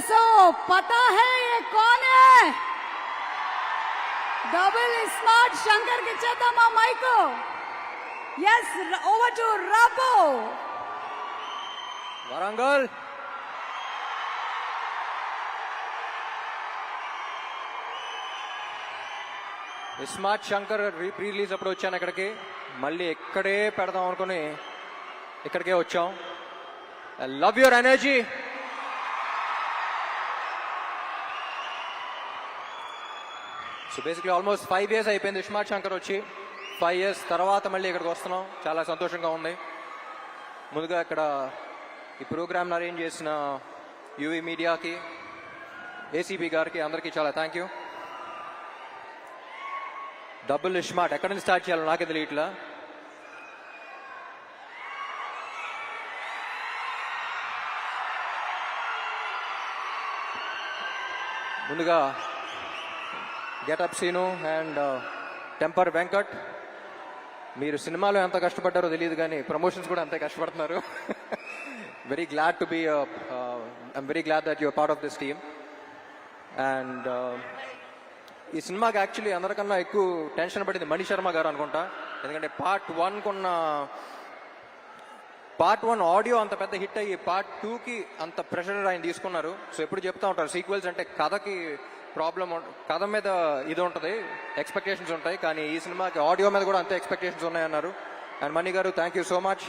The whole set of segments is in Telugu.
सो पता है ये कौन है? डबल स्मार्ट शंकर के चेतमा माइको. Yes, over to Rabo. Warangal. Smart Shankar pre release అప్పుడు వచ్చాను ఇక్కడికి, మళ్ళీ ఇక్కడే పెడదాం అనుకుని ఇక్కడికే వచ్చాం. I love your energy. So basically almost 5 years అయిపోయింది స్మార్ట్ శంకర్ వచ్చి. 5 years తర్వాత మళ్ళీ ఇక్కడికి వస్తున్నాం, చాలా సంతోషంగా ఉంది. ముందుగా ఇక్కడ ఈ ప్రోగ్రామ్ని అరేంజ్ చేసిన యూవీ మీడియాకి, ఏసీబీ గారికి, అందరికీ చాలా థ్యాంక్ యూ. డబుల్ స్మార్ట్ ఎక్కడి నుంచి స్టార్ట్ చేయాలో నాకే తెలియట్లా. ముందుగా getup Seenu and temper Venkat, మీరు సినిమాలో ఎంత కష్టపడ్డారో తెలియదు కానీ ప్రమోషన్స్ కూడా అంతే కష్టపడుతున్నారు. Very glad to be I'm very glad that your part of this team. And ఈ సినిమాకి యాక్చువల్లీ అందరికన్నా ఎక్కువ టెన్షన్ పడింది మణి శర్మ గారు అనుకుంటా. ఎందుకంటే పార్ట్ 1 ఆడియో అంత పెద్ద హిట్ అయ్యి పార్ట్ 2కి అంత ప్రెషర్ ఆయన తీసుకున్నారు. సో ఎప్పుడు చెప్తా ఉంటారు సీక్వెల్స్ అంటే కథకి ప్రాబ్లం, కథ మీద ఇది ఉంటుంది, ఎక్స్పెక్టేషన్స్ ఉంటాయి, కానీ ఈ సినిమాకి ఆడియో మీద కూడా అంతే ఎక్స్పెక్టేషన్స్ ఉన్నాయన్నారు. అండ్ మణి గారు thank you so much.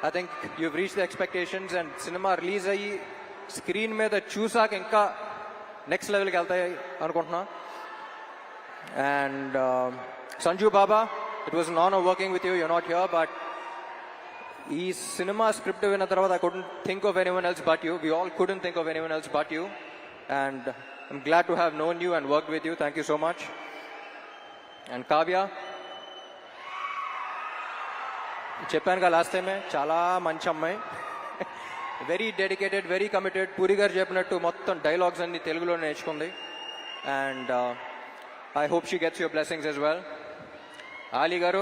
I think you reach the expectations. And cinema release అయ్యి స్క్రీన్ మీద చూసాక ఇంకా నెక్స్ట్ లెవెల్కి వెళ్తాయి అనుకుంటున్నా. And Sanju Baba, it was an honor working with you. You're not here, but ee cinema script vinna tarvata I couldn't think of anyone else but you. We all couldn't think of anyone else but you, and I'm glad to have known you and worked with you. Thank you so much. And Kavya, చెప్పాను కదా లాస్ట్ టైమే, చాలా మంచి అమ్మాయి, very dedicated, very committed. Puri గారు చెప్పినట్టు మొత్తం డైలాగ్స్ అన్ని తెలుగులో నేర్చుకుంది. And I hope she gets your blessings as well. Ali garu,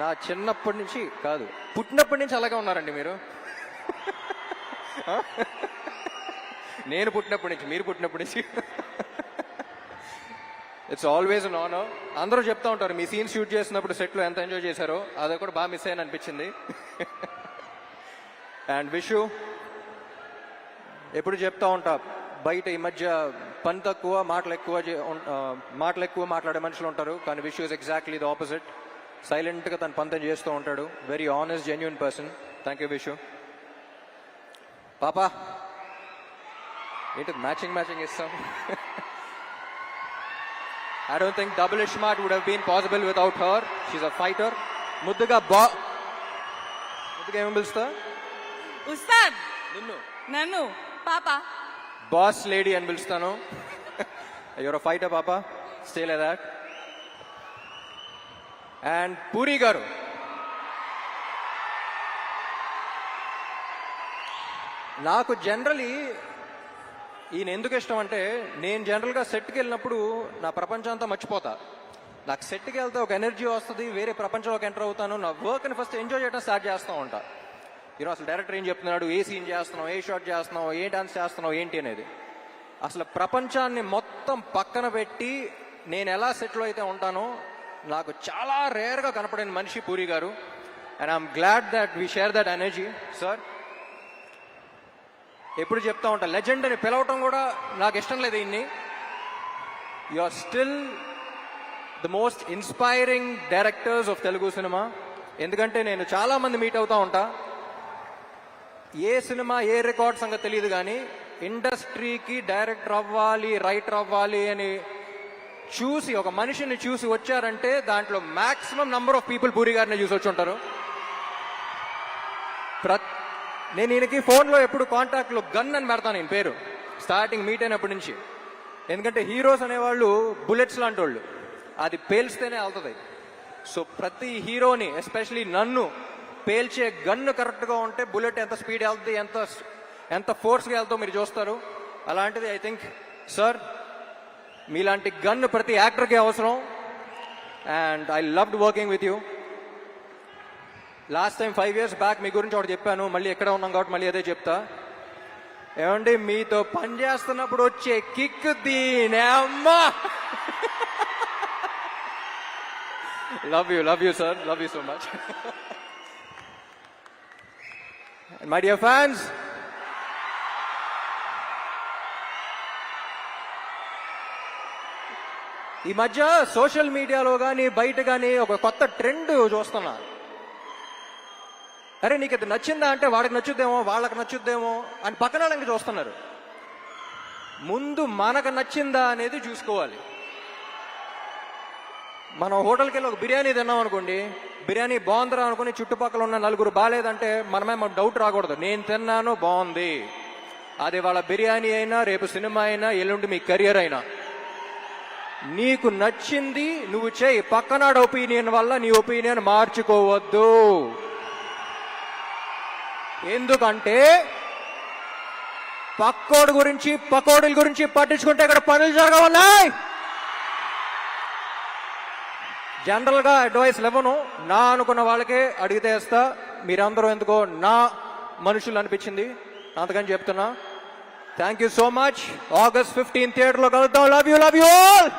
నా చిన్నప్పటి నుంచి కాదు, పుట్టినప్పటి నుంచి అలాగే ఉన్నారండి మీరు. నేను పుట్టినప్పటి నుంచి, మీరు పుట్టినప్పటి నుంచి. It's always an honour. అందరూ చెప్తా ఉంటారు మీ సీన్ షూట్ చేసినప్పుడు సెట్లో ఎంత ఎంజాయ్ చేశారో, అది కూడా బాగా మిస్ అయ్యని అనిపించింది. అండ్ విషు, ఎప్పుడు చెప్తా ఉంటా బయట ఈ మధ్య పని తక్కువ మాటలు ఎక్కువ మాట్లాడే మనుషులు ఉంటారు, కానీ Vishu is exactly the opposite. సైలెంట్గా తన పని చేస్తూ ఉంటాడు. Very honest, genuine person. Thank you Vishu. పాపా ఏంటి మ్యాచింగ్ ఇస్తాం. I don't think double smart would have been possible without her. She's a fighter. ముద్దుగా ఏమని పిలుస్తా? ఉస్తాద్. నన్ను పాపా బాస్ లేడీ అని పిలుస్తాను. యువర్ అ ఫైటర్ పాపా, stay like that. And puri గారు, నాకు జనరలీ ఈయన ఎందుకు ఇష్టం అంటే, నేను జనరల్గా సెట్కి వెళ్ళినప్పుడు నా ప్రపంచం అంతా మర్చిపోతా. నాకు సెట్కి వెళ్తే ఒక ఎనర్జీ వస్తుంది, వేరే ప్రపంచంలోకి ఎంటర్ అవుతాను. నా వర్క్ని ఫస్ట్ ఎంజాయ్ చేయడం స్టార్ట్ చేస్తూ ఉంటా. ఈరోజు అసలు డైరెక్టర్ ఏం చెప్తున్నాడు, ఏ సీన్ చేస్తున్నావు, ఏ షాట్ చేస్తున్నావు, ఏ డాన్స్ చేస్తున్నావు ఏంటి అనేది, అసలు ప్రపంచాన్ని మొత్తం పక్కన పెట్టి నేను ఎలా సెట్లో అయితే ఉంటానో నాకు చాలా రేర్గా కనపడిన మనిషి పూరి గారు. And I'm glad that we share that energy. Sir ఎప్పుడు చెప్తా ఉంటా, లెజెండ్ అని పిలవటం కూడా నాకు ఇష్టం లేదు. ఇన్ని you are still the most inspiring directors of Telugu cinema. ఎందుకంటే నేను చాలా మంది మీట్ అవుతా ఉంటా, ఏ సినిమా ఏ రికార్డ్ సంగతి తెలియదు, కానీ ఇండస్ట్రీకి డైరెక్టర్ అవ్వాలి, రైటర్ అవ్వాలి అని చూసి ఒక మనిషిని చూసి వచ్చారంటే దాంట్లో maximum number of people puri గారిని చూసి వచ్చి ఉంటారు. నేను ఈయనకి ఫోన్లో ఎప్పుడు కాంటాక్ట్లో గన్ అని పెడతాను నేను పేరు, స్టార్టింగ్ మీట్ అయినప్పటి నుంచి. ఎందుకంటే హీరోస్ అనేవాళ్ళు బుల్లెట్స్ లాంటి వాళ్ళు, అది పేల్స్తేనే వెళ్తుంది. సో ప్రతి హీరోని, ఎస్పెషలీ నన్ను పేల్చే గన్ను కరెక్ట్గా ఉంటే బుల్లెట్ ఎంత స్పీడ్ వెళ్తుంది, ఎంత ఫోర్స్గా వెళ్తావు మీరు చూస్తారు. అలాంటిది ఐ థింక్ సార్ మీలాంటి గన్ ప్రతి యాక్టర్కి అవసరం. And I loved working with you. Last time 5 years back మీ గురించి ఒకటి చెప్పాను, మళ్ళీ ఎక్కడ ఉన్నాం కాబట్టి మళ్ళీ అదే చెప్తా. ఏమండి మీతో పని చేస్తున్నప్పుడు వచ్చే కిక్ దీనే అమ్మా. Love you sir, love you so much. My dear fans, ఈ మధ్య సోషల్ మీడియాలో కానీ బయట కానీ ఒక కొత్త ట్రెండ్ చూస్తున్నా. అరే నీకు ఇది నచ్చిందా అంటే వాడికి నచ్చుద్దేమో, వాళ్ళకి నచ్చుద్దేమో అని పక్కన వాళ్ళకి చూస్తున్నారు. ముందు మనకు నచ్చిందా అనేది చూసుకోవాలి. మనం హోటల్కి వెళ్ళి ఒక బిర్యానీ తిన్నాం అనుకోండి, బిర్యానీ బాగుందిరా అనుకుని చుట్టుపక్కల ఉన్న నలుగురు బాగాలేదంటే మనమే డౌట్ రాకూడదు. నేను తిన్నాను బాగుంది. అది వాళ్ళ బిర్యానీ అయినా, రేపు సినిమా అయినా, ఎల్లుండి మీ కెరియర్ అయినా, నీకు నచ్చింది నువ్వు చేయి. పక్కనాడు ఒపీనియన్ వల్ల నీ ఒపీనియన్ మార్చుకోవద్దు. ఎందుకంటే పక్కోడి గురించి పకోడీల గురించి పట్టించుకుంటే ఇక్కడ పనులు జరగవున్నాయి. జనరల్ గా అడ్వైస్ ఇవ్వను, నా అనుకున్న వాళ్ళకే అడిగితే వేస్తా. మీరందరూ ఎందుకో నా మనుషులు అనిపించింది, అందుకని చెప్తున్నా. Thank you so much. August 15 థియేటర్లో కలుద్దాం. Love you all.